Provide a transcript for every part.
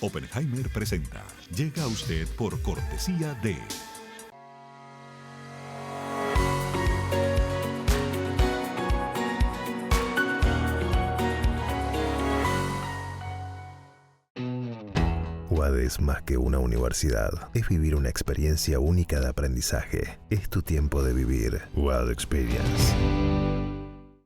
Oppenheimer presenta. Llega a usted por cortesía de... UAD es más que una universidad, es vivir una experiencia única de aprendizaje. Es tu tiempo de vivir. UAD Experience.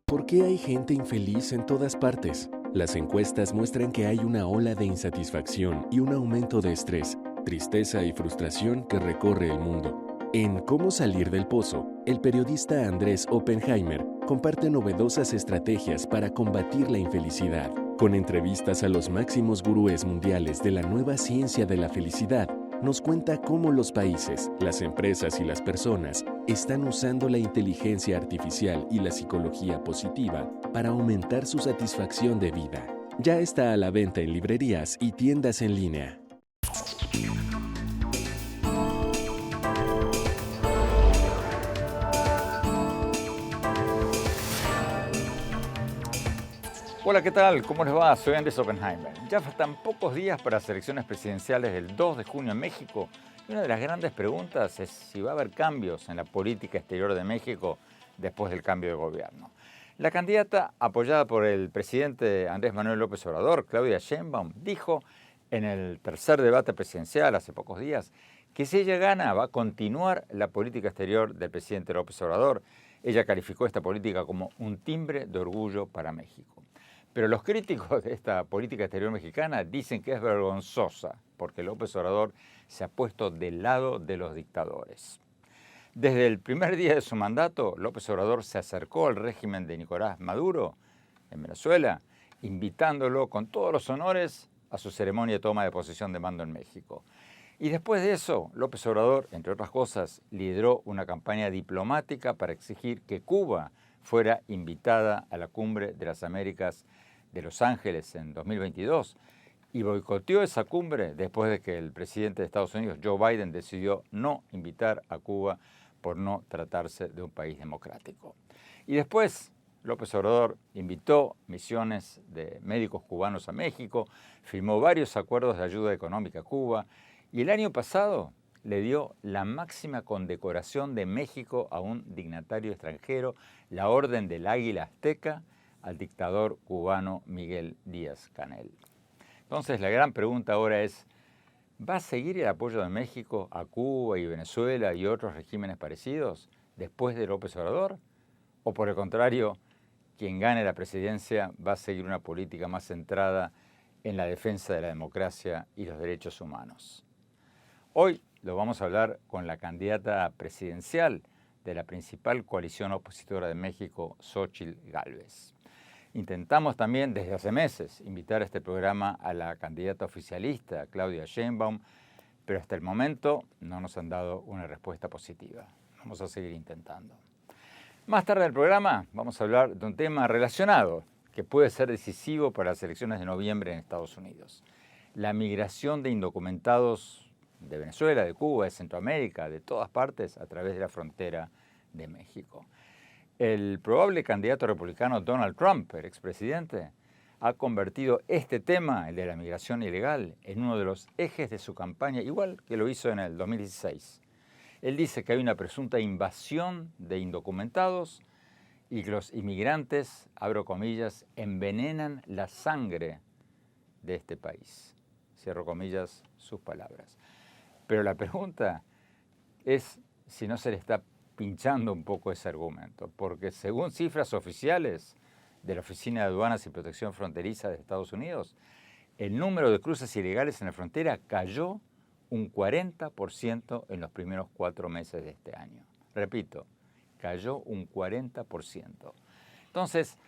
¿Por qué hay gente infeliz en todas partes? Las encuestas muestran que hay una ola de insatisfacción y un aumento de estrés, tristeza y frustración que recorre el mundo. En Cómo salir del pozo, el periodista Andrés Oppenheimer comparte novedosas estrategias para combatir la infelicidad. Con entrevistas a los máximos gurúes mundiales de la nueva ciencia de la felicidad, nos cuenta cómo los países, las empresas y las personas están usando la inteligencia artificial y la psicología positiva para aumentar su satisfacción de vida. Ya está a la venta en librerías y tiendas en línea. Hola, ¿qué tal? ¿Cómo les va? Soy Andrés Oppenheimer. Ya faltan pocos días para las elecciones presidenciales del 2 de junio en México. Y una de las grandes preguntas es si va a haber cambios en la política exterior de México después del cambio de gobierno. La candidata, apoyada por el presidente Andrés Manuel López Obrador, Claudia Sheinbaum, dijo en el tercer debate presidencial hace pocos días que si ella gana va a continuar la política exterior del presidente López Obrador. Ella calificó esta política como un timbre de orgullo para México. Pero los críticos de esta política exterior mexicana dicen que es vergonzosa porque López Obrador se ha puesto del lado de los dictadores. Desde el primer día de su mandato, López Obrador se acercó al régimen de Nicolás Maduro en Venezuela, invitándolo con todos los honores a su ceremonia de toma de posesión de mando en México. Y después de eso, López Obrador, entre otras cosas, lideró una campaña diplomática para exigir que Cuba fuera invitada a la Cumbre de las Américas de Los Ángeles en 2022 y boicoteó esa cumbre después de que el presidente de Estados Unidos, Joe Biden, decidió no invitar a Cuba por no tratarse de un país democrático. Y después López Obrador invitó misiones de médicos cubanos a México, firmó varios acuerdos de ayuda económica a Cuba y el año pasado le dio la máxima condecoración de México a un dignatario extranjero, la Orden del Águila Azteca, al dictador cubano Miguel Díaz-Canel. Entonces la gran pregunta ahora es, ¿va a seguir el apoyo de México a Cuba y Venezuela y otros regímenes parecidos después de López Obrador? ¿O por el contrario, quien gane la presidencia va a seguir una política más centrada en la defensa de la democracia y los derechos humanos? Hoy lo vamos a hablar con la candidata presidencial de la principal coalición opositora de México, Xóchitl Gálvez. Intentamos también desde hace meses invitar a este programa a la candidata oficialista, Claudia Sheinbaum, pero hasta el momento no nos han dado una respuesta positiva. Vamos a seguir intentando. Más tarde en el programa vamos a hablar de un tema relacionado que puede ser decisivo para las elecciones de noviembre en Estados Unidos. La migración de indocumentados de Venezuela, de Cuba, de Centroamérica, de todas partes a través de la frontera de México. El probable candidato republicano Donald Trump, el expresidente, ha convertido este tema, el de la migración ilegal, en uno de los ejes de su campaña, igual que lo hizo en el 2016. Él dice que hay una presunta invasión de indocumentados y que los inmigrantes, abro comillas, envenenan la sangre de este país. Cierro comillas, sus palabras. Pero la pregunta es si no se le está pinchando un poco ese argumento, porque según cifras oficiales de la Oficina de Aduanas y Protección Fronteriza de Estados Unidos, el número de cruces ilegales en la frontera cayó un 40% en los primeros 4 meses de este año. Repito, cayó un 40%. Entonces,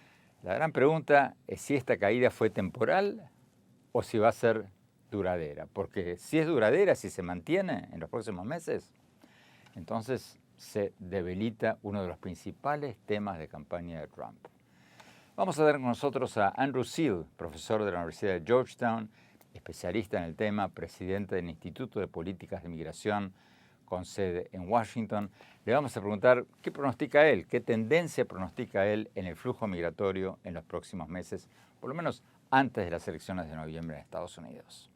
la gran pregunta es si esta caída fue temporal o si va a ser duradera, porque si es duradera, si se mantiene en los próximos meses, entonces se debilita uno de los principales temas de campaña de Trump. Vamos a ver con nosotros a Andrew Seal, profesor de la Universidad de Georgetown, especialista en el tema, presidente del Instituto de Políticas de Migración con sede en Washington. Le vamos a preguntar qué pronostica él, qué tendencia pronostica él en el flujo migratorio en los próximos meses, por lo menos antes de las elecciones de noviembre en Estados Unidos.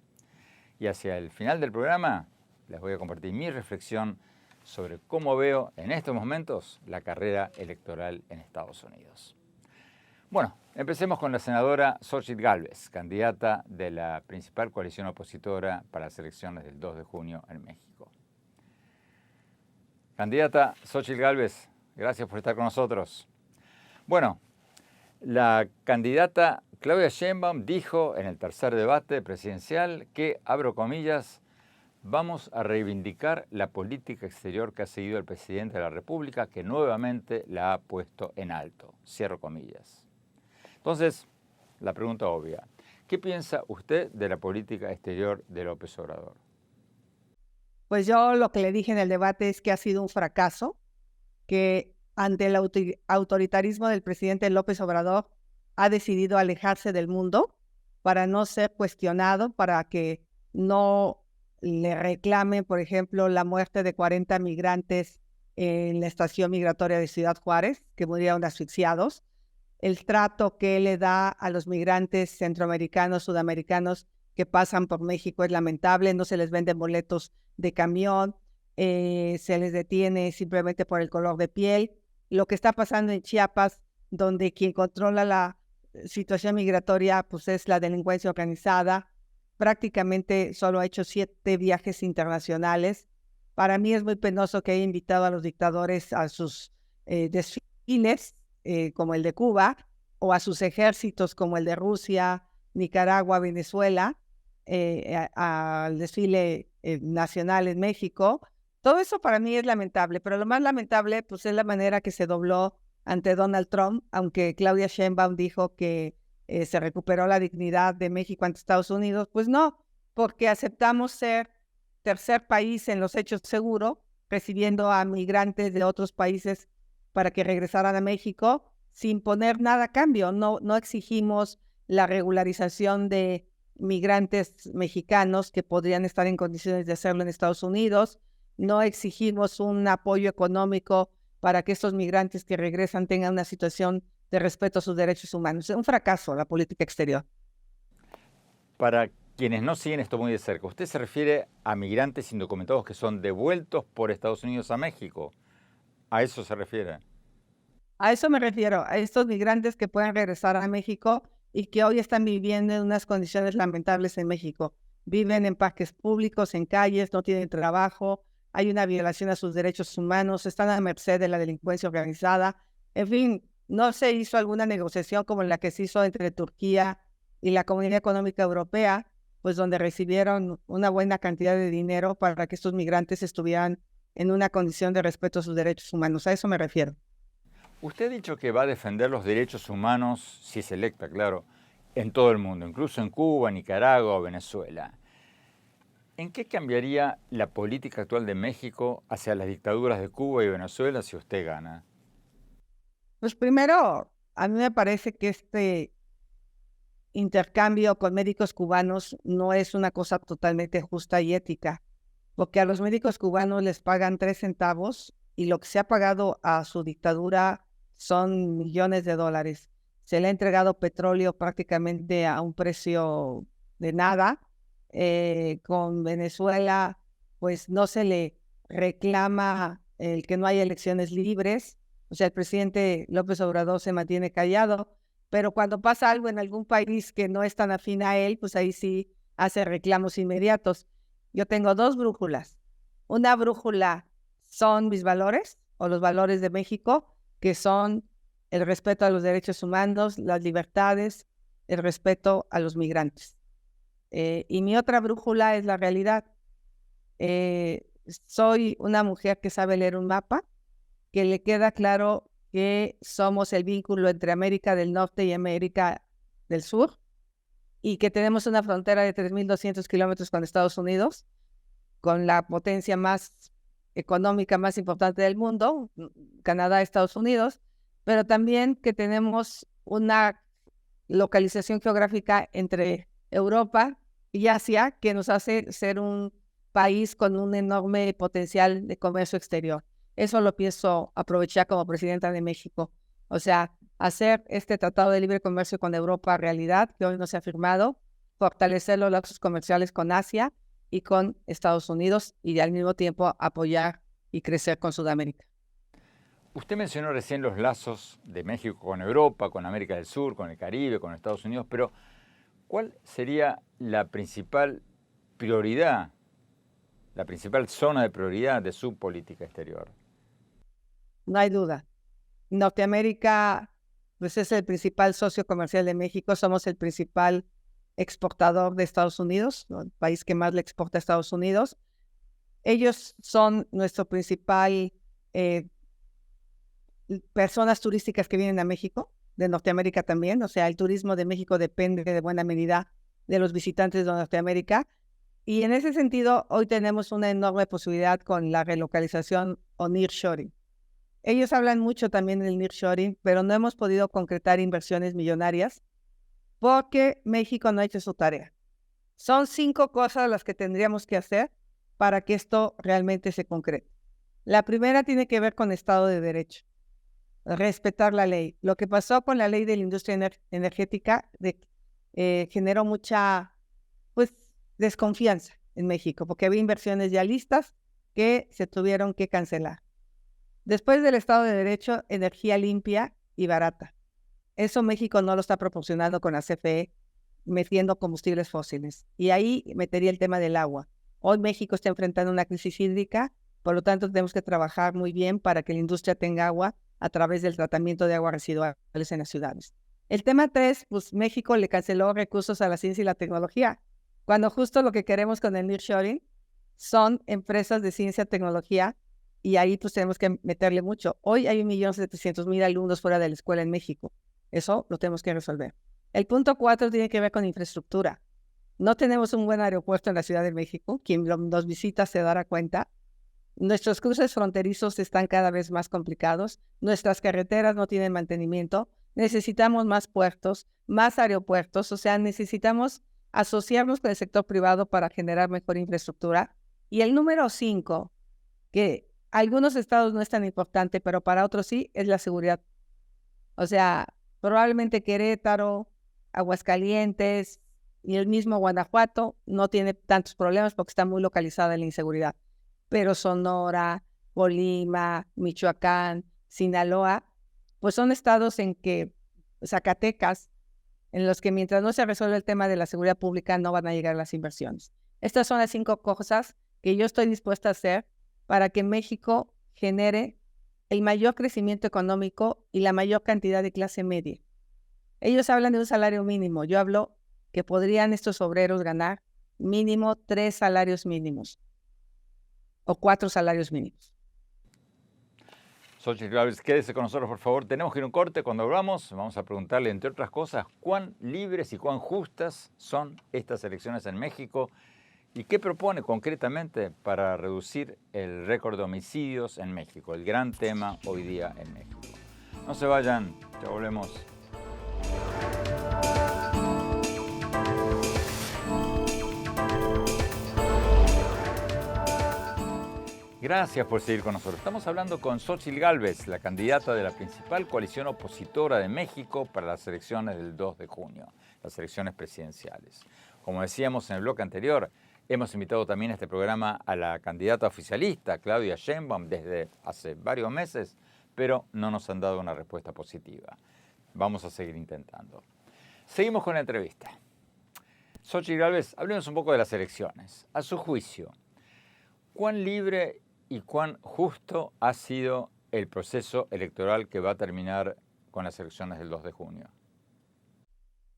Y hacia el final del programa les voy a compartir mi reflexión sobre cómo veo en estos momentos la carrera electoral en Estados Unidos. Bueno, empecemos con la senadora Xóchitl Gálvez, candidata de la principal coalición opositora para las elecciones del 2 de junio en México. Candidata Xóchitl Gálvez, gracias por estar con nosotros. Bueno, la candidata Claudia Sheinbaum dijo en el tercer debate presidencial que, abro comillas, vamos a reivindicar la política exterior que ha seguido el presidente de la República, que nuevamente la ha puesto en alto. Cierro comillas. Entonces, la pregunta obvia, ¿qué piensa usted de la política exterior de López Obrador? Pues yo lo que le dije en el debate es que ha sido un fracaso, que ante el autoritarismo del presidente López Obrador ha decidido alejarse del mundo para no ser cuestionado, para que no le reclamen, por ejemplo, la muerte de 40 migrantes en la estación migratoria de Ciudad Juárez, que murieron asfixiados. El trato que le da a los migrantes centroamericanos, sudamericanos que pasan por México es lamentable, no se les venden boletos de camión, se les detiene simplemente por el color de piel. Lo que está pasando en Chiapas, donde quien controla la situación migratoria pues es la delincuencia organizada, prácticamente solo ha hecho 7 viajes internacionales. Para mí es muy penoso que haya invitado a los dictadores a sus desfiles, como el de Cuba, o a sus ejércitos como el de Rusia, Nicaragua, Venezuela, al desfile nacional en México. Todo eso para mí es lamentable, pero lo más lamentable pues es la manera que se dobló ante Donald Trump, aunque Claudia Sheinbaum dijo que se recuperó la dignidad de México ante Estados Unidos. Pues no, porque aceptamos ser tercer país en los hechos seguros, recibiendo a migrantes de otros países para que regresaran a México sin poner nada a cambio. No exigimos la regularización de migrantes mexicanos que podrían estar en condiciones de hacerlo en Estados Unidos. No exigimos un apoyo económico para que estos migrantes que regresan tengan una situación de respeto a sus derechos humanos. Es un fracaso la política exterior. Para quienes no siguen esto muy de cerca, ¿usted se refiere a migrantes indocumentados que son devueltos por Estados Unidos a México? ¿A eso se refiere? A eso me refiero, a estos migrantes que pueden regresar a México y que hoy están viviendo en unas condiciones lamentables en México. Viven en parques públicos, en calles, no tienen trabajo, hay una violación a sus derechos humanos, están a merced de la delincuencia organizada. En fin, no se hizo alguna negociación como la que se hizo entre Turquía y la Comunidad Económica Europea, pues donde recibieron una buena cantidad de dinero para que estos migrantes estuvieran en una condición de respeto a sus derechos humanos. A eso me refiero. Usted ha dicho que va a defender los derechos humanos, si es electa, claro, en todo el mundo, incluso en Cuba, Nicaragua o Venezuela. ¿En qué cambiaría la política actual de México hacia las dictaduras de Cuba y Venezuela si usted gana? Pues primero, a mí me parece que este intercambio con médicos cubanos no es una cosa totalmente justa y ética, porque a los médicos cubanos les pagan 3 centavos y lo que se ha pagado a su dictadura son millones de dólares. Se le ha entregado petróleo prácticamente a un precio de nada. Con Venezuela, pues no se le reclama el que no haya elecciones libres. O sea, el presidente López Obrador se mantiene callado, pero cuando pasa algo en algún país que no es tan afín a él, pues ahí sí hace reclamos inmediatos. Yo tengo 2 brújulas. Una brújula son mis valores, o los valores de México, que son el respeto a los derechos humanos, las libertades, el respeto a los migrantes. Y mi otra brújula es la realidad. Soy una mujer que sabe leer un mapa, que le queda claro que somos el vínculo entre América del Norte y América del Sur, y que tenemos una frontera de 3.200 kilómetros con Estados Unidos, con la potencia más económica más importante del mundo, Canadá, Estados Unidos, pero también que tenemos una localización geográfica entre Europa y Asia que nos hace ser un país con un enorme potencial de comercio exterior. Eso lo pienso aprovechar como presidenta de México. O sea, hacer este tratado de libre comercio con Europa realidad, que hoy no se ha firmado, fortalecer los lazos comerciales con Asia y con Estados Unidos y al mismo tiempo apoyar y crecer con Sudamérica. Usted mencionó recién los lazos de México con Europa, con América del Sur, con el Caribe, con Estados Unidos, pero ¿cuál sería la principal prioridad, la principal zona de prioridad de su política exterior? No hay duda. Norteamérica pues es el principal socio comercial de México, somos el principal exportador de Estados Unidos, ¿no? El país que más le exporta a Estados Unidos. Ellos son nuestro principal personas turísticas que vienen a México, de Norteamérica también. O sea, el turismo de México depende de buena medida de los visitantes de Norteamérica. Y en ese sentido, hoy tenemos una enorme posibilidad con la relocalización o nearshoring. Ellos hablan mucho también del nearshoring, pero no hemos podido concretar inversiones millonarias porque México no ha hecho su tarea. Son 5 cosas las que tendríamos que hacer para que esto realmente se concrete. La primera tiene que ver con Estado de Derecho, respetar la ley. Lo que pasó con la ley de la industria energética generó mucha desconfianza en México, porque había inversiones ya listas que se tuvieron que cancelar. Después del Estado de Derecho, energía limpia y barata. Eso México no lo está proporcionando con la CFE, metiendo combustibles fósiles. Y ahí metería el tema del agua. Hoy México está enfrentando una crisis hídrica, por lo tanto tenemos que trabajar muy bien para que la industria tenga agua a través del tratamiento de aguas residuales en las ciudades. El tema 3, pues México le canceló recursos a la ciencia y la tecnología, cuando justo lo que queremos con el nearshoring son empresas de ciencia y tecnología, y ahí pues tenemos que meterle mucho. Hoy hay 1.700.000 alumnos fuera de la escuela en México. Eso lo tenemos que resolver. El punto 4 tiene que ver con infraestructura. No tenemos un buen aeropuerto en la Ciudad de México. Quien nos visita se dará cuenta. Nuestros cruces fronterizos están cada vez más complicados. Nuestras carreteras no tienen mantenimiento. Necesitamos más puertos, más aeropuertos. O sea, necesitamos asociarnos con el sector privado para generar mejor infraestructura. Y el número 5, que algunos estados no es tan importante, pero para otros sí, es la seguridad. O sea, probablemente Querétaro, Aguascalientes y el mismo Guanajuato no tiene tantos problemas porque está muy localizada en la inseguridad. Pero Sonora, Colima, Michoacán, Sinaloa, pues son estados en que Zacatecas, en los que mientras no se resuelve el tema de la seguridad pública no van a llegar las inversiones. Estas son las 5 cosas que yo estoy dispuesta a hacer para que México genere el mayor crecimiento económico y la mayor cantidad de clase media. Ellos hablan de un salario mínimo. Yo hablo que podrían estos obreros ganar mínimo 3 salarios mínimos o 4 salarios mínimos. Xóchitl Gálvez, quédese con nosotros, por favor. Tenemos que ir a un corte. Cuando volvamos, vamos a preguntarle, entre otras cosas, cuán libres y cuán justas son estas elecciones en México y qué propone concretamente para reducir el récord de homicidios en México, el gran tema hoy día en México. No se vayan, ya volvemos. Gracias por seguir con nosotros. Estamos hablando con Xóchitl Gálvez, la candidata de la principal coalición opositora de México para las elecciones del 2 de junio, las elecciones presidenciales. Como decíamos en el bloque anterior, hemos invitado también a este programa a la candidata oficialista, Claudia Sheinbaum, desde hace varios meses, pero no nos han dado una respuesta positiva. Vamos a seguir intentando. Seguimos con la entrevista. Xóchitl Gálvez, hablemos un poco de las elecciones. A su juicio, ¿cuán libre y cuán justo ha sido el proceso electoral que va a terminar con las elecciones del 2 de junio?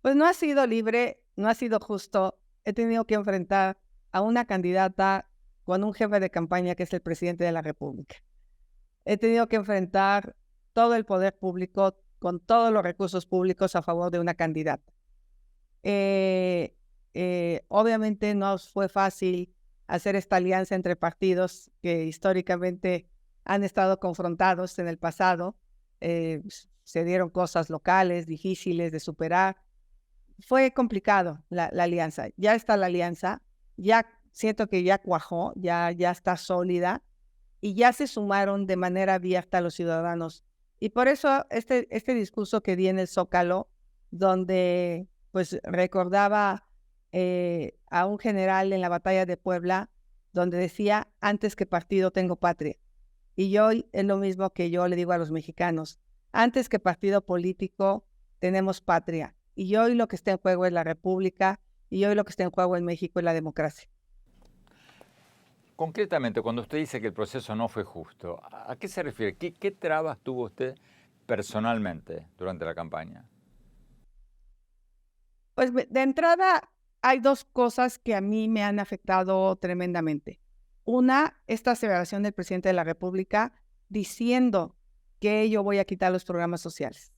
Pues no ha sido libre, no ha sido justo. He tenido que enfrentar a una candidata con un jefe de campaña que es el presidente de la República. He tenido que enfrentar todo el poder público con todos los recursos públicos a favor de una candidata. Obviamente no fue fácil hacer esta alianza entre partidos que históricamente han estado confrontados en el pasado. Se dieron cosas locales, difíciles de superar. Fue complicado la alianza. Ya está la alianza, ya siento que ya cuajó, ya está sólida y ya se sumaron de manera abierta a los ciudadanos. Y por eso este discurso que di en el Zócalo, donde pues recordaba a un general en la batalla de Puebla, donde decía, antes que partido tengo patria. Y hoy es lo mismo que yo le digo a los mexicanos, antes que partido político tenemos patria. Y hoy lo que está en juego es la república, y hoy lo que está en juego en México es la democracia. Concretamente, cuando usted dice que el proceso no fue justo, ¿a qué se refiere? ¿Qué trabas tuvo usted personalmente durante la campaña? Pues de entrada hay dos cosas que a mí me han afectado tremendamente. Una, esta aseveración del presidente de la República diciendo que yo voy a quitar los programas sociales.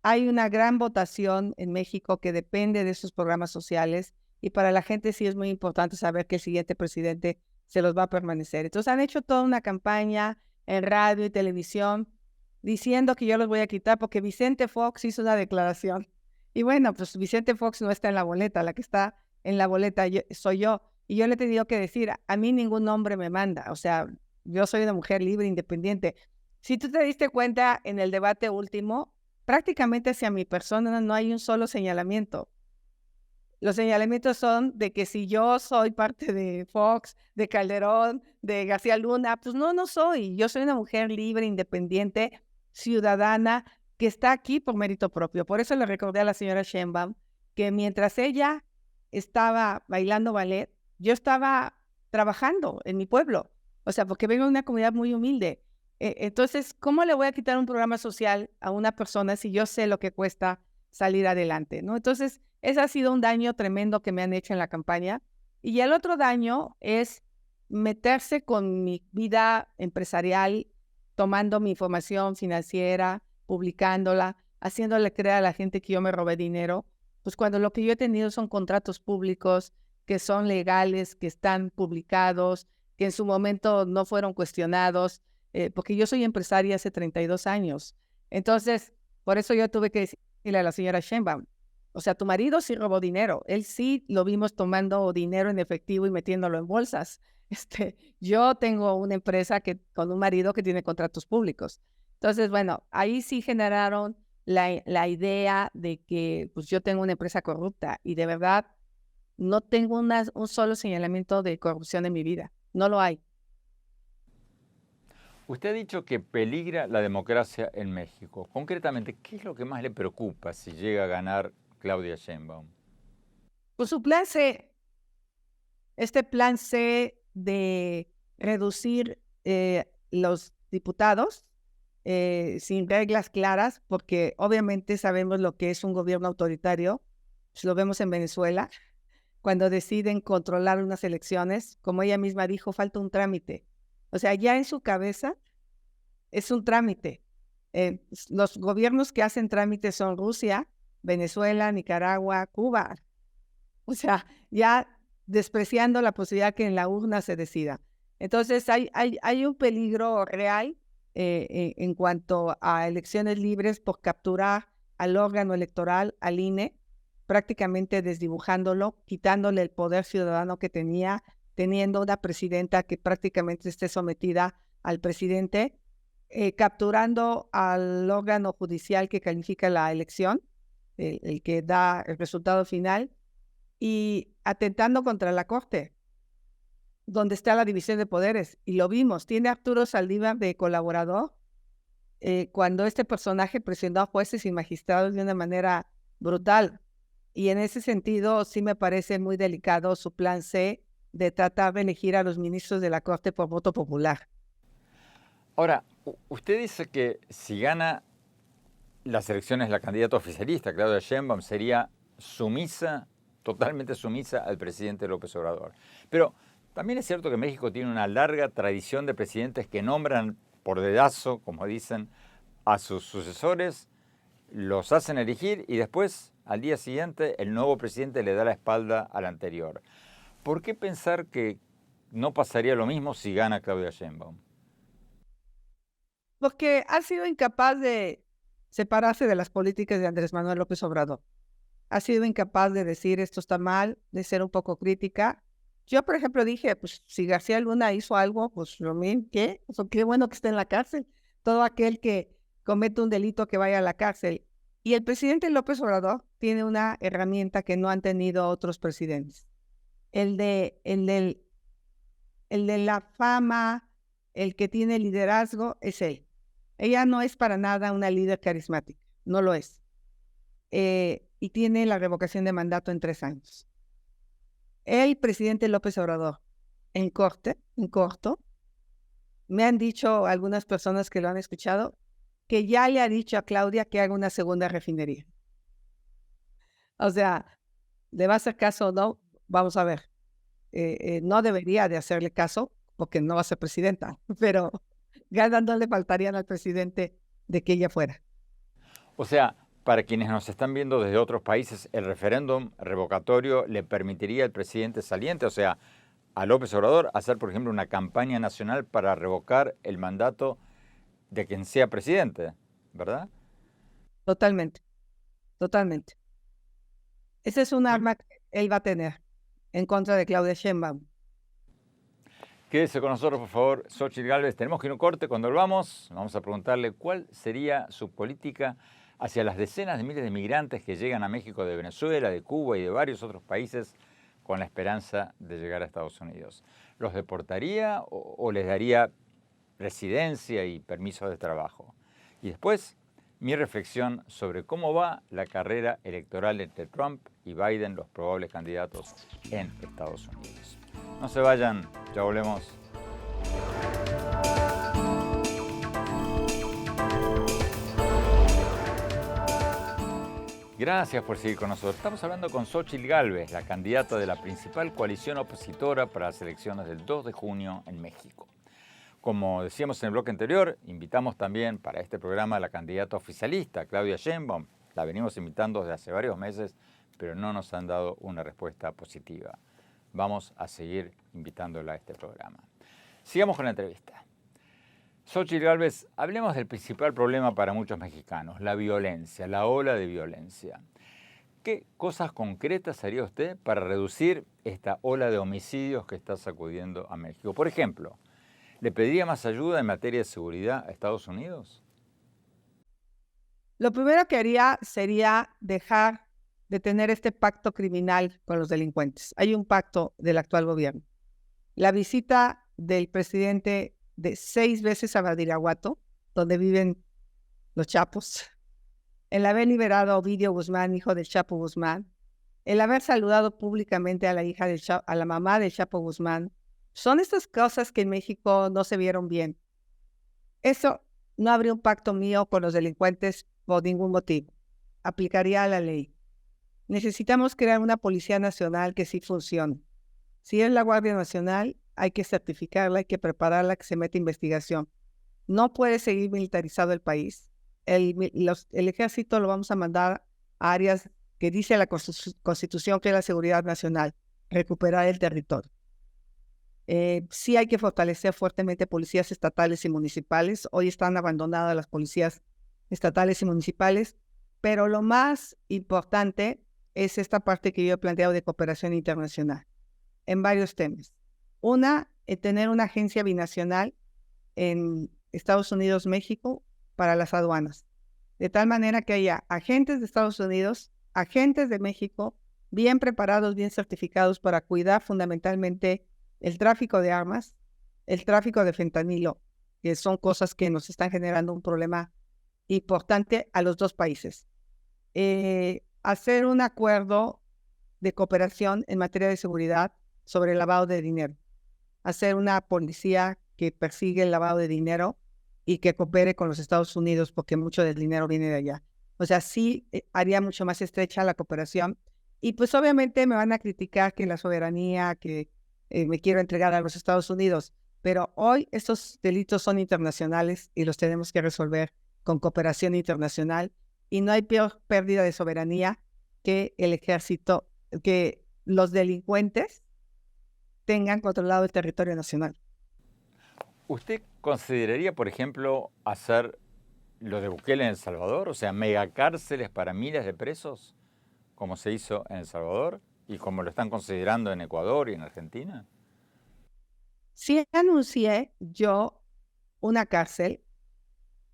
Hay una gran votación en México que depende de esos programas sociales y para la gente sí es muy importante saber que el siguiente presidente se los va a permanecer. Entonces han hecho toda una campaña en radio y televisión diciendo que yo los voy a quitar porque Vicente Fox hizo una declaración. Y bueno, pues Vicente Fox no está en la boleta, la que está en la boleta soy yo. Y yo le he tenido que decir, a mí ningún hombre me manda, o sea, yo soy una mujer libre, independiente. Si tú te diste cuenta en el debate último, prácticamente hacia mi persona no hay un solo señalamiento. Los señalamientos son de que si yo soy parte de Fox, de Calderón, de García Luna, pues no soy. Yo soy una mujer libre, independiente, ciudadana, que está aquí por mérito propio. Por eso le recordé a la señora Sheinbaum que mientras ella estaba bailando ballet, yo estaba trabajando en mi pueblo. O sea, porque vengo de una comunidad muy humilde. Entonces, ¿cómo le voy a quitar un programa social a una persona si yo sé lo que cuesta salir adelante, ¿no? Entonces, ese ha sido un daño tremendo que me han hecho en la campaña. Y el otro daño es meterse con mi vida empresarial, tomando mi información financiera, publicándola, haciéndole creer a la gente que yo me robé dinero, pues cuando lo que yo he tenido son contratos públicos que son legales, que están publicados, que en su momento no fueron cuestionados, porque yo soy empresaria hace 32 años. Entonces, por eso yo tuve que decirle a la señora Sheinbaum, o sea, tu marido sí robó dinero, él sí lo vimos tomando dinero en efectivo y metiéndolo en bolsas. Yo tengo una empresa con un marido que tiene contratos públicos. Entonces, bueno, ahí sí generaron la idea de que pues, yo tengo una empresa corrupta y de verdad no tengo un solo señalamiento de corrupción en mi vida. No lo hay. Usted ha dicho que peligra la democracia en México. Concretamente, ¿qué es lo que más le preocupa si llega a ganar Claudia Sheinbaum? Pues su plan C, este plan C de reducir los diputados sin reglas claras, porque obviamente sabemos lo que es un gobierno autoritario, pues lo vemos en Venezuela, cuando deciden controlar unas elecciones, como ella misma dijo, falta un trámite. O sea, ya en su cabeza es un trámite. Los gobiernos que hacen trámites son Rusia, Venezuela, Nicaragua, Cuba. O sea, ya despreciando la posibilidad que en la urna se decida. Entonces, hay un peligro real en cuanto a elecciones libres por capturar al órgano electoral, al INE, prácticamente desdibujándolo, quitándole el poder ciudadano que tenía, teniendo una presidenta que prácticamente esté sometida al presidente, capturando al órgano judicial que califica la elección, el que da el resultado final, y atentando contra la Corte, donde está la división de poderes. Y lo vimos, tiene a Arturo Saldívar de colaborador, cuando este personaje presionó a jueces y magistrados de una manera brutal. Y en ese sentido sí me parece muy delicado su plan C de tratar de elegir a los ministros de la Corte por voto popular. Ahora, usted dice que si gana las elecciones la candidata oficialista, Claudia Sheinbaum, sería sumisa, totalmente sumisa al presidente López Obrador. Pero también es cierto que México tiene una larga tradición de presidentes que nombran por dedazo, como dicen, a sus sucesores, los hacen elegir y después, al día siguiente, el nuevo presidente le da la espalda al anterior. ¿Por qué pensar que no pasaría lo mismo si gana Claudia Sheinbaum? Porque ha sido incapaz de separarse de las políticas de Andrés Manuel López Obrador. Ha sido incapaz de decir esto está mal, de ser un poco crítica. Yo, por ejemplo, dije, pues si García Luna hizo algo, pues lo mismo, ¿qué? O sea, qué bueno que esté en la cárcel. Todo aquel que comete un delito que vaya a la cárcel. Y el presidente López Obrador tiene una herramienta que no han tenido otros presidentes. El de la fama, el que tiene liderazgo, es él. Ella no es para nada una líder carismática, no lo es. Y tiene la revocación de mandato en 3 años. El presidente López Obrador, en corto, me han dicho algunas personas que lo han escuchado, que ya le ha dicho a Claudia que haga una segunda refinería. O sea, ¿le va a hacer caso o no? Vamos a ver. No debería de hacerle caso porque no va a ser presidenta, pero ganas no le faltarían al presidente de que ella fuera. O sea, para quienes nos están viendo desde otros países, el referéndum revocatorio le permitiría al presidente saliente, o sea, a López Obrador, hacer, por ejemplo, una campaña nacional para revocar el mandato de quien sea presidente, ¿verdad? Totalmente. Ese es un arma que él va a tener en contra de Claudia Sheinbaum. Quédese con nosotros, por favor, Xóchitl Gálvez. Tenemos que ir a un corte. Cuando volvamos, vamos a preguntarle cuál sería su política hacia las decenas de miles de migrantes que llegan a México de Venezuela, de Cuba y de varios otros países con la esperanza de llegar a Estados Unidos. ¿Los deportaría o les daría residencia y permiso de trabajo? Y después, mi reflexión sobre cómo va la carrera electoral entre Trump y Biden, los probables candidatos en Estados Unidos. No se vayan, ya volvemos. Gracias por seguir con nosotros. Estamos hablando con Xóchitl Gálvez, la candidata de la principal coalición opositora para las elecciones del 2 de junio en México. Como decíamos en el bloque anterior, invitamos también para este programa a la candidata oficialista, Claudia Sheinbaum. La venimos invitando desde hace varios meses, pero no nos han dado una respuesta positiva. Vamos a seguir invitándola a este programa. Sigamos con la entrevista. Xóchitl Gálvez, hablemos del principal problema para muchos mexicanos, la violencia, la ola de violencia. ¿Qué cosas concretas haría usted para reducir esta ola de homicidios que está sacudiendo a México? Por ejemplo, ¿le pediría más ayuda en materia de seguridad a Estados Unidos? Lo primero que haría sería dejar de tener este pacto criminal con los delincuentes. Hay un pacto del actual gobierno. La visita del presidente de 6 veces a Badiraguato, donde viven los Chapos, el haber liberado a Ovidio Guzmán, hijo del Chapo Guzmán, el haber saludado públicamente a la hija a la mamá del Chapo Guzmán, son estas cosas que en México no se vieron bien. Eso no habría un pacto mío con los delincuentes por ningún motivo. Aplicaría la ley. Necesitamos crear una Policía Nacional que sí funcione. Si es la Guardia Nacional, hay que certificarla, hay que prepararla, que se meta investigación. No puede seguir militarizado el país. El ejército lo vamos a mandar a áreas que dice la Constitución, que es la seguridad nacional, recuperar el territorio. Sí hay que fortalecer fuertemente policías estatales y municipales. Hoy están abandonadas las policías estatales y municipales, pero lo más importante es esta parte que yo he planteado de cooperación internacional en varios temas. Una, tener una agencia binacional en Estados Unidos, México, para las aduanas, de tal manera que haya agentes de Estados Unidos, agentes de México, bien preparados, bien certificados para cuidar fundamentalmente el tráfico de armas, el tráfico de fentanilo, que son cosas que nos están generando un problema importante a los dos países. Hacer un acuerdo de cooperación en materia de seguridad sobre el lavado de dinero. Hacer una policía que persigue el lavado de dinero y que coopere con los Estados Unidos, porque mucho del dinero viene de allá. O sea, sí haría mucho más estrecha la cooperación. Y pues obviamente me van a criticar que la soberanía, que me quiero entregar a los Estados Unidos, pero hoy estos delitos son internacionales y los tenemos que resolver con cooperación internacional, y no hay peor pérdida de soberanía que el ejército, que los delincuentes tengan controlado el territorio nacional. ¿Usted consideraría, por ejemplo, hacer lo de Bukele en El Salvador, o sea, megacárceles para miles de presos, como se hizo en El Salvador y como lo están considerando en Ecuador y en Argentina? Sí anuncié yo una cárcel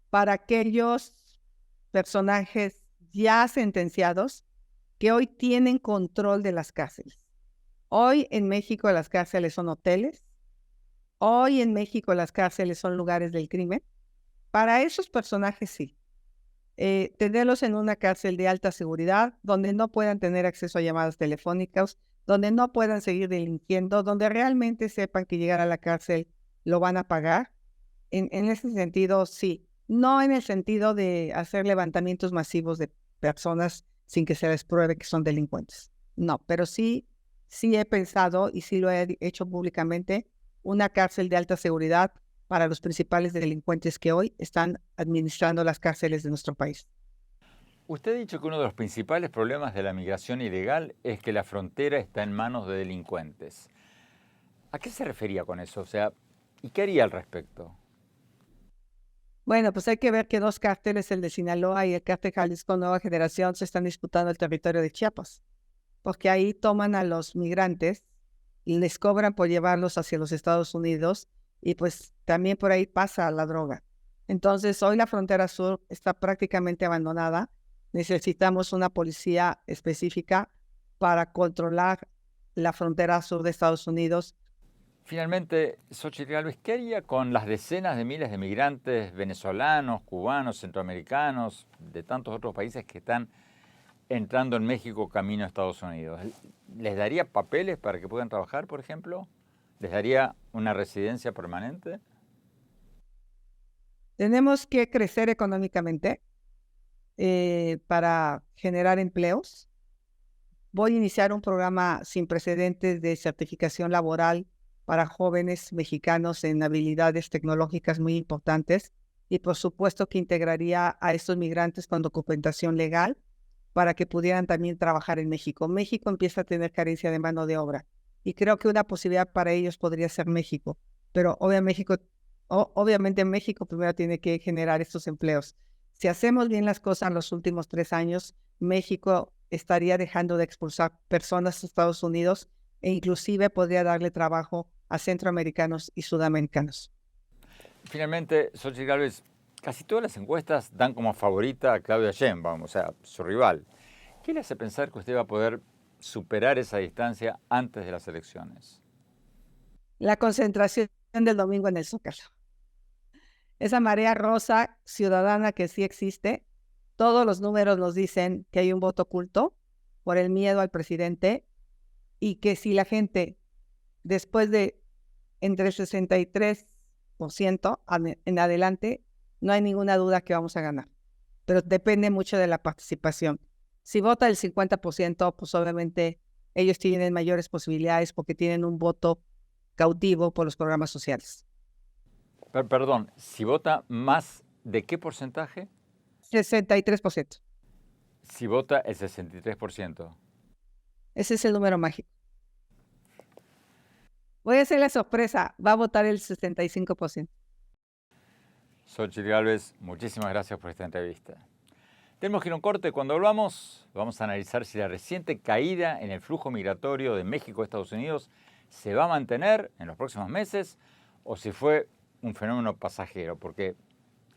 para aquellos personajes ya sentenciados que hoy tienen control de las cárceles. Hoy en México las cárceles son hoteles. Hoy en México las cárceles son lugares del crimen. Para esos personajes sí. Tenerlos en una cárcel de alta seguridad, donde no puedan tener acceso a llamadas telefónicas, donde no puedan seguir delinquiendo, donde realmente sepan que llegar a la cárcel lo van a pagar. En ese sentido, sí. No en el sentido de hacer levantamientos masivos de personas sin que se les pruebe que son delincuentes. No, pero sí he pensado y sí lo he hecho públicamente, una cárcel de alta seguridad para los principales delincuentes que hoy están administrando las cárceles de nuestro país. Usted ha dicho que uno de los principales problemas de la migración ilegal es que la frontera está en manos de delincuentes. ¿A qué se refería con eso? O sea, ¿y qué haría al respecto? Bueno, pues hay que ver que dos cárteles, el de Sinaloa y el cártel Jalisco Nueva Generación, se están disputando el territorio de Chiapas, porque ahí toman a los migrantes y les cobran por llevarlos hacia los Estados Unidos y pues también por ahí pasa la droga. Entonces, hoy la frontera sur está prácticamente abandonada. Necesitamos una policía específica para controlar la frontera sur de Estados Unidos. Finalmente, Xochitl Gálvez, ¿qué haría con las decenas de miles de migrantes venezolanos, cubanos, centroamericanos, de tantos otros países que están entrando en México camino a Estados Unidos? ¿Les daría papeles para que puedan trabajar, por ejemplo? ¿Les daría una residencia permanente? Tenemos que crecer económicamente para generar empleos. Voy a iniciar un programa sin precedentes de certificación laboral para jóvenes mexicanos en habilidades tecnológicas muy importantes y por supuesto que integraría a estos migrantes con documentación legal para que pudieran también trabajar en México. México empieza a tener carencia de mano de obra y creo que una posibilidad para ellos podría ser México, pero obviamente México primero tiene que generar estos empleos. Si hacemos bien las cosas en los últimos 3 años, México estaría dejando de expulsar personas a Estados Unidos e inclusive podría darle trabajo a centroamericanos y sudamericanos. Finalmente, Xochitl Gálvez, casi todas las encuestas dan como favorita a Claudia Sheinbaum, o sea, su rival. ¿Qué le hace pensar que usted va a poder superar esa distancia antes de las elecciones? La concentración del domingo en el Zócalo. Esa marea rosa ciudadana que sí existe, todos los números nos dicen que hay un voto oculto por el miedo al presidente y que si la gente, después de entre el 63% en adelante, no hay ninguna duda que vamos a ganar. Pero depende mucho de la participación. Si vota el 50%, pues obviamente ellos tienen mayores posibilidades porque tienen un voto cautivo por los programas sociales. Perdón, si vota más de qué porcentaje? 63%. Si vota el 63%. Ese es el número mágico. Voy a hacer la sorpresa, va a votar el 65%. Xochitl Gálvez, muchísimas gracias por esta entrevista. Tenemos que ir a un corte. Cuando volvamos, vamos a analizar si la reciente caída en el flujo migratorio de México a Estados Unidos se va a mantener en los próximos meses o si fue un fenómeno pasajero, porque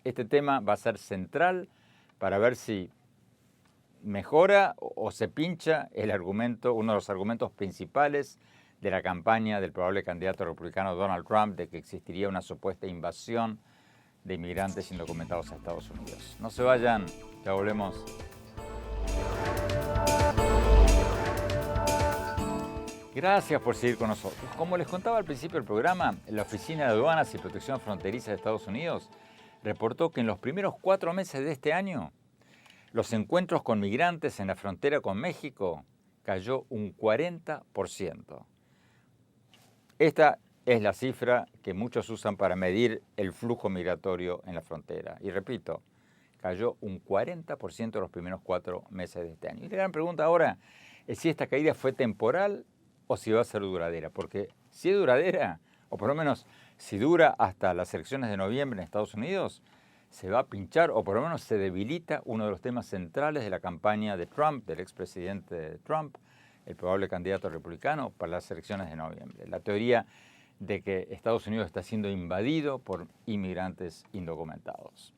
este tema va a ser central para ver si mejora o se pincha el argumento, uno de los argumentos principales de la campaña del probable candidato republicano Donald Trump de que existiría una supuesta invasión de inmigrantes indocumentados a Estados Unidos. No se vayan, ya volvemos. Gracias por seguir con nosotros. Como les contaba al principio del programa, la Oficina de Aduanas y Protección Fronteriza de Estados Unidos reportó que en los primeros 4 meses de este año, los encuentros con migrantes en la frontera con México cayó un 40%. Esta es la cifra que muchos usan para medir el flujo migratorio en la frontera. Y repito, cayó un 40% en los primeros 4 meses de este año. Y la gran pregunta ahora es si esta caída fue temporal o si va a ser duradera. Porque si es duradera, o por lo menos si dura hasta las elecciones de noviembre en Estados Unidos, se va a pinchar o por lo menos se debilita uno de los temas centrales de la campaña de Trump, del expresidente Trump, el probable candidato republicano para las elecciones de noviembre. La teoría de que Estados Unidos está siendo invadido por inmigrantes indocumentados.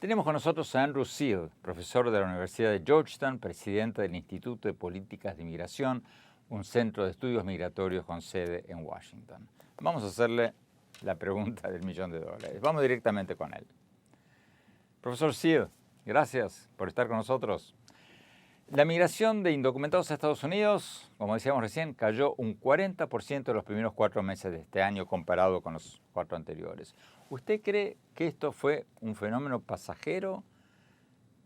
Tenemos con nosotros a Andrew Seal, profesor de la Universidad de Georgetown, presidente del Instituto de Políticas de Inmigración, un centro de estudios migratorios con sede en Washington. Vamos a hacerle la pregunta del $1.000.000. Vamos directamente con él. Profesor Seal, gracias por estar con nosotros. La migración de indocumentados a Estados Unidos, como decíamos recién, cayó un 40% en los primeros 4 meses de este año comparado con los 4 anteriores. ¿Usted cree que esto fue un fenómeno pasajero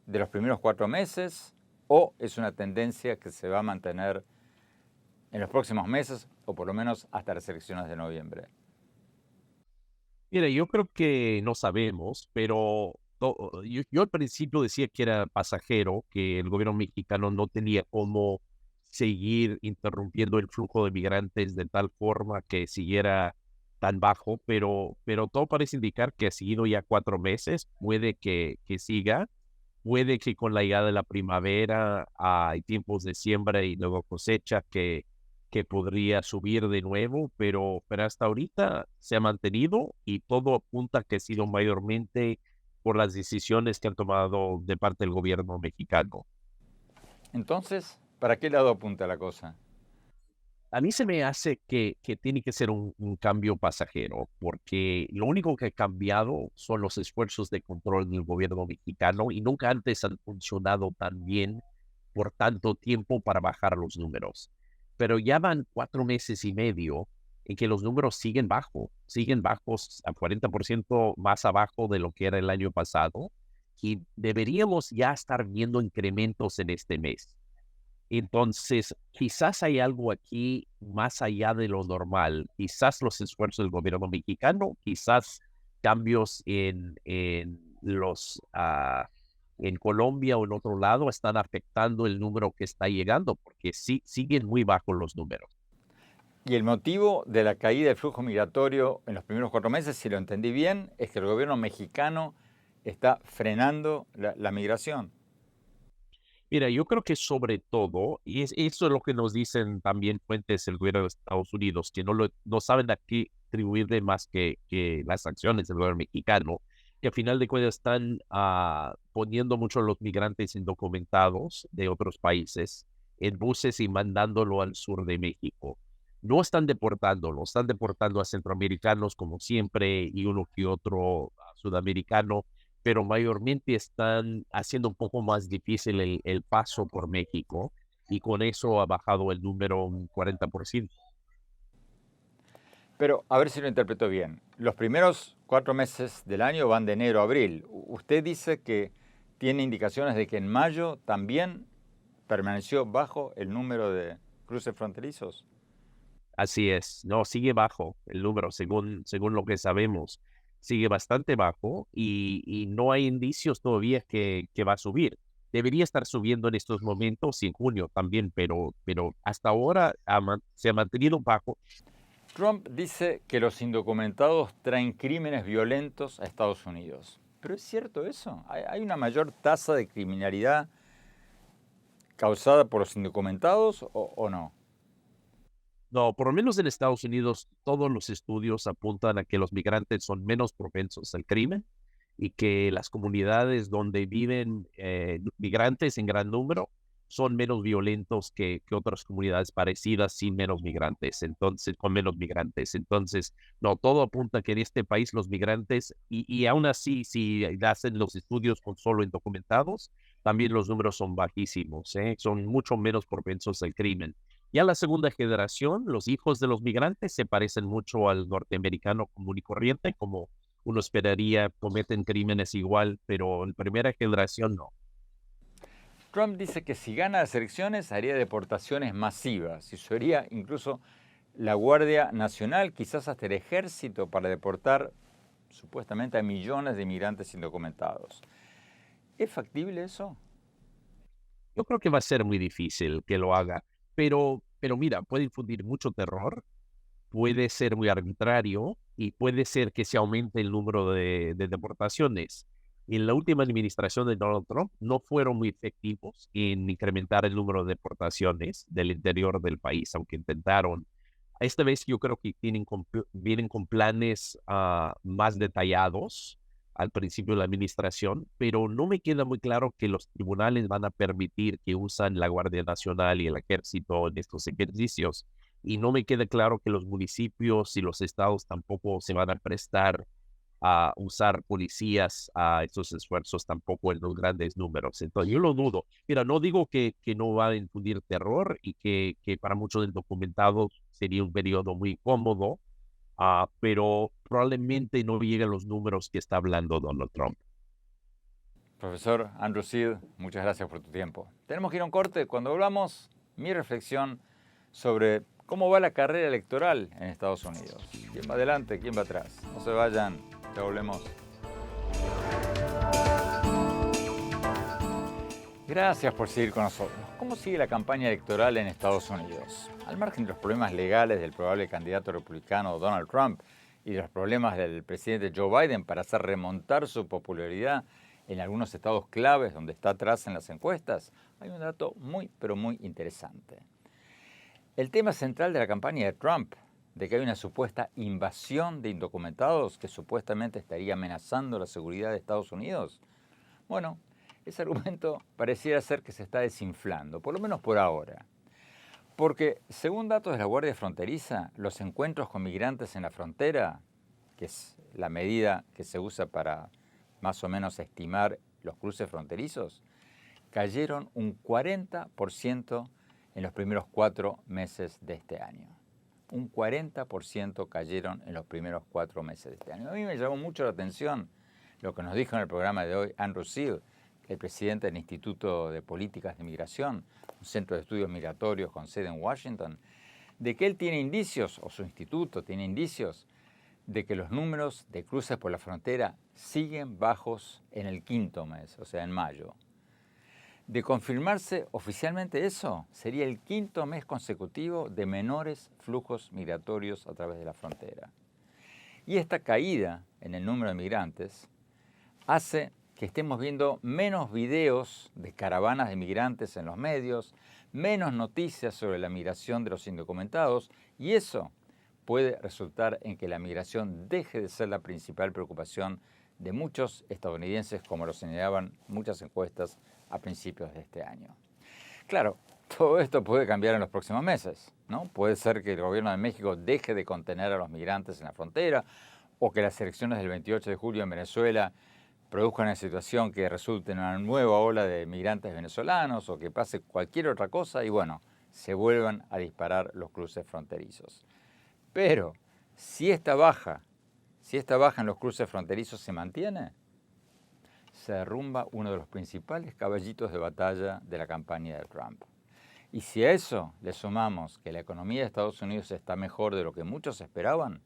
de los primeros 4 meses o es una tendencia que se va a mantener en los próximos meses o por lo menos hasta las elecciones de noviembre? Mira, yo creo que no sabemos, pero yo al principio decía que era pasajero, que el gobierno mexicano no tenía cómo seguir interrumpiendo el flujo de migrantes de tal forma que siguiera tan bajo, pero todo parece indicar que ha seguido ya 4 meses, puede que siga, puede que con la llegada de la primavera hay tiempos de siembra y luego cosecha que podría subir de nuevo, pero hasta ahorita se ha mantenido y todo apunta que ha sido mayormente por las decisiones que han tomado de parte del gobierno mexicano. Entonces, ¿para qué lado apunta la cosa? A mí se me hace que tiene que ser un cambio pasajero, porque lo único que ha cambiado son los esfuerzos de control del gobierno mexicano y nunca antes han funcionado tan bien por tanto tiempo para bajar los números. Pero ya van 4 meses y medio en que los números siguen bajos a 40% más abajo de lo que era el año pasado y deberíamos ya estar viendo incrementos en este mes. Entonces, quizás hay algo aquí más allá de lo normal, quizás los esfuerzos del gobierno mexicano, quizás cambios en Colombia o en otro lado están afectando el número que está llegando, porque sí, siguen muy bajos los números. Y el motivo de la caída del flujo migratorio en los primeros 4 meses, si lo entendí bien, es que el gobierno mexicano está frenando la migración. Mira, yo creo que sobre todo, y eso es lo que nos dicen también fuentes del gobierno de Estados Unidos, que no saben a qué atribuirle más que las acciones del gobierno mexicano, que al final de cuentas están poniendo mucho a los migrantes indocumentados de otros países en buses y mandándolo al sur de México. No están deportándolo, están deportando a centroamericanos como siempre y uno que otro sudamericano, pero mayormente están haciendo un poco más difícil el paso por México y con eso ha bajado el número un 40%. Pero a ver si lo interpreto bien. Los primeros 4 meses del año van de enero a abril. Usted dice que tiene indicaciones de que en mayo también permaneció bajo el número de cruces fronterizos. Así es, no, sigue bajo el número, según lo que sabemos, sigue bastante bajo y no hay indicios todavía que va a subir. Debería estar subiendo en estos momentos y en junio también, pero hasta ahora se ha mantenido bajo. Trump dice que los indocumentados traen crímenes violentos a Estados Unidos. ¿Pero es cierto eso? ¿Hay una mayor tasa de criminalidad causada por los indocumentados o no? No, por lo menos en Estados Unidos, todos los estudios apuntan a que los migrantes son menos propensos al crimen y que las comunidades donde viven migrantes en gran número son menos violentos que otras comunidades parecidas sin menos migrantes, con menos migrantes. Entonces, no, todo apunta a que en este país los migrantes, y aún así, si hacen los estudios con solo indocumentados, también los números son bajísimos, son mucho menos propensos al crimen. Ya la segunda generación, los hijos de los migrantes se parecen mucho al norteamericano común y corriente, como uno esperaría, cometen crímenes igual, pero en primera generación no. Trump dice que si gana las elecciones haría deportaciones masivas y usaría incluso la Guardia Nacional, quizás hasta el ejército, para deportar supuestamente a millones de inmigrantes indocumentados. ¿Es factible eso? Yo creo que va a ser muy difícil que lo haga, pero mira, puede infundir mucho terror, puede ser muy arbitrario y puede ser que se aumente el número de deportaciones. En la última administración de Donald Trump no fueron muy efectivos en incrementar el número de deportaciones del interior del país, aunque intentaron. Esta vez yo creo que vienen con planes más detallados al principio de la administración, pero no me queda muy claro que los tribunales van a permitir que usen la Guardia Nacional y el Ejército en estos ejercicios. Y no me queda claro que los municipios y los estados tampoco se van a prestar a usar policías a estos esfuerzos tampoco en los grandes números. Entonces, yo lo dudo. Mira, no digo que no va a infundir terror y que para muchos indocumentados sería un periodo muy cómodo, pero probablemente no llegue a los números que está hablando Donald Trump. Profesor Andrew Seed, muchas gracias por tu tiempo. Tenemos que ir a un corte. Cuando hablamos, mi reflexión sobre cómo va la carrera electoral en Estados Unidos. ¿Quién va adelante? ¿Quién va atrás? No se vayan. Ya volvemos. Gracias por seguir con nosotros. ¿Cómo sigue la campaña electoral en Estados Unidos? Al margen de los problemas legales del probable candidato republicano Donald Trump y de los problemas del presidente Joe Biden para hacer remontar su popularidad en algunos estados claves donde está atrás en las encuestas, hay un dato muy, pero muy interesante. El tema central de la campaña de Trump, de que hay una supuesta invasión de indocumentados que supuestamente estaría amenazando la seguridad de Estados Unidos, bueno, ese argumento pareciera ser que se está desinflando, por lo menos por ahora. Porque, según datos de la Guardia Fronteriza, los encuentros con migrantes en la frontera, que es la medida que se usa para más o menos estimar los cruces fronterizos, cayeron un 40% en los primeros 4 meses de este año. Un 40% cayeron en los primeros 4 meses de este año. A mí me llamó mucho la atención lo que nos dijo en el programa de hoy Andrew Seed, el presidente del Instituto de Políticas de Migración, un centro de estudios migratorios con sede en Washington, de que él tiene indicios, o su instituto tiene indicios, de que los números de cruces por la frontera siguen bajos en el 5º mes, o sea, en mayo. De confirmarse oficialmente eso, sería el 5º mes consecutivo de menores flujos migratorios a través de la frontera. Y esta caída en el número de migrantes hace que estemos viendo menos videos de caravanas de migrantes en los medios, menos noticias sobre la migración de los indocumentados, y eso puede resultar en que la migración deje de ser la principal preocupación de muchos estadounidenses, como lo señalaban muchas encuestas a principios de este año. Claro, todo esto puede cambiar en los próximos meses, ¿no? Puede ser que el gobierno de México deje de contener a los migrantes en la frontera, o que las elecciones del 28 de julio en Venezuela produzcan una situación que resulte en una nueva ola de migrantes venezolanos, o que pase cualquier otra cosa y, bueno, se vuelvan a disparar los cruces fronterizos. Pero, si esta baja en los cruces fronterizos se mantiene, se derrumba uno de los principales caballitos de batalla de la campaña de Trump. Y si a eso le sumamos que la economía de Estados Unidos está mejor de lo que muchos esperaban,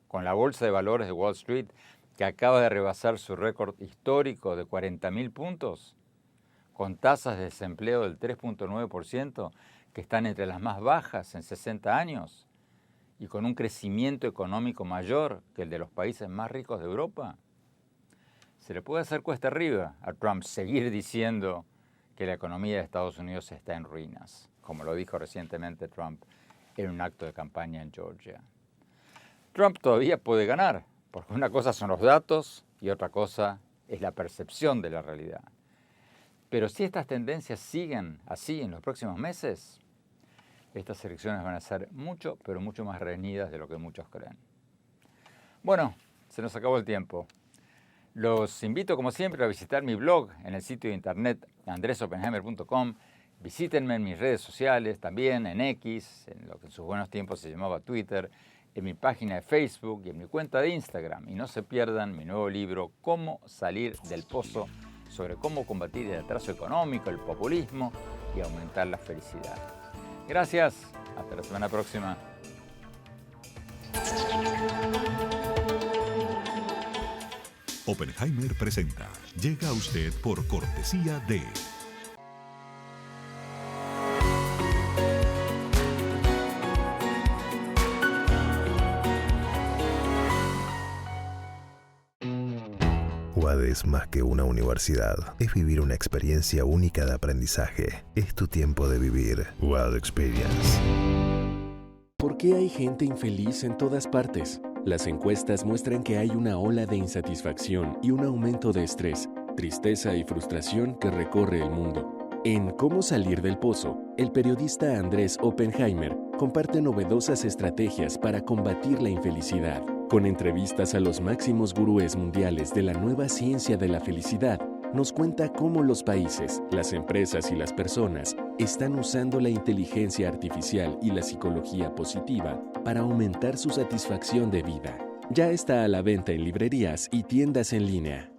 con la bolsa de valores de Wall Street que acaba de rebasar su récord histórico de 40.000 puntos, con tasas de desempleo del 3.9%, que están entre las más bajas en 60 años, y con un crecimiento económico mayor que el de los países más ricos de Europa, se le puede hacer cuesta arriba a Trump seguir diciendo que la economía de Estados Unidos está en ruinas, como lo dijo recientemente Trump en un acto de campaña en Georgia. Trump todavía puede ganar, porque una cosa son los datos y otra cosa es la percepción de la realidad. Pero si estas tendencias siguen así en los próximos meses, estas elecciones van a ser mucho, pero mucho más reñidas de lo que muchos creen. Bueno, se nos acabó el tiempo. Los invito, como siempre, a visitar mi blog en el sitio de internet andresopenheimer.com. Visítenme en mis redes sociales, también en X, en lo que en sus buenos tiempos se llamaba Twitter, en mi página de Facebook y en mi cuenta de Instagram. Y no se pierdan mi nuevo libro, Cómo salir del pozo, sobre cómo combatir el atraso económico, el populismo y aumentar la felicidad. Gracias, hasta la semana próxima. Oppenheimer presenta. Llega a usted por cortesía de... UAD es más que una universidad, es vivir una experiencia única de aprendizaje. Es tu tiempo de vivir. UAD Experience. ¿Por qué hay gente infeliz en todas partes? Las encuestas muestran que hay una ola de insatisfacción y un aumento de estrés, tristeza y frustración que recorre el mundo. En Cómo salir del pozo, el periodista Andrés Oppenheimer comparte novedosas estrategias para combatir la infelicidad. Con entrevistas a los máximos gurúes mundiales de la nueva ciencia de la felicidad, nos cuenta cómo los países, las empresas y las personas están usando la inteligencia artificial y la psicología positiva para aumentar su satisfacción de vida. Ya está a la venta en librerías y tiendas en línea.